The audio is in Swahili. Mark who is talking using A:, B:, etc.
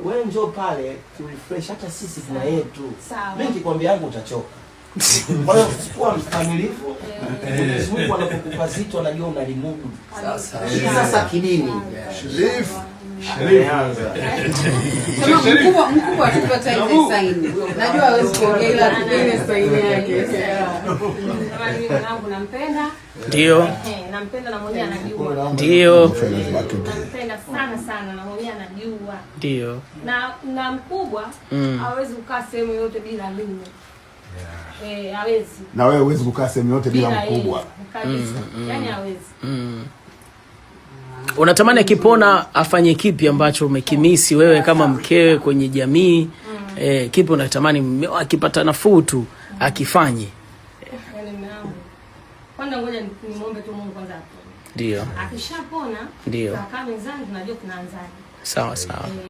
A: wewe njoo pale refresh, hata sisi tuna yetu. Mimi nikikwambia yangu utachoka. Kwa hiyo kuwa mkamilifu, Mwenyezi Mungu anapokupa zito anajua unalimudu. Sasa kidini.
B: Kama mkubwa atapata ile saini. Najua hawezi kuongea ila ile saini yake.
C: Kama mimi mwanangu nampenda.
D: Ndio.
C: Nampenda na mwenyewe anajua.
D: Ndio.
C: Nampenda sana na mwenyewe anajua.
D: Ndio.
C: Na mkubwa hawezi kukaa sehemu yote bila mimi. Hawezi.
E: Na wewe huwezi kukaa sehemu yote bila mkubwa.
C: Kabisa. Yaani hawezi.
D: Unatamani akipona afanye kipi ambacho umekimisi wewe kama mkewe kwenye jamii? Kipi unatamani akipata nafuu tu akifanye?
C: Yaani mwanangu. Kwanza ngoja nimuombe tu Mungu kwanza.
D: Ndio.
C: Akishapona,
D: ndio.
C: Kaka mezani tunajua tunaanzaje.
D: Sawa.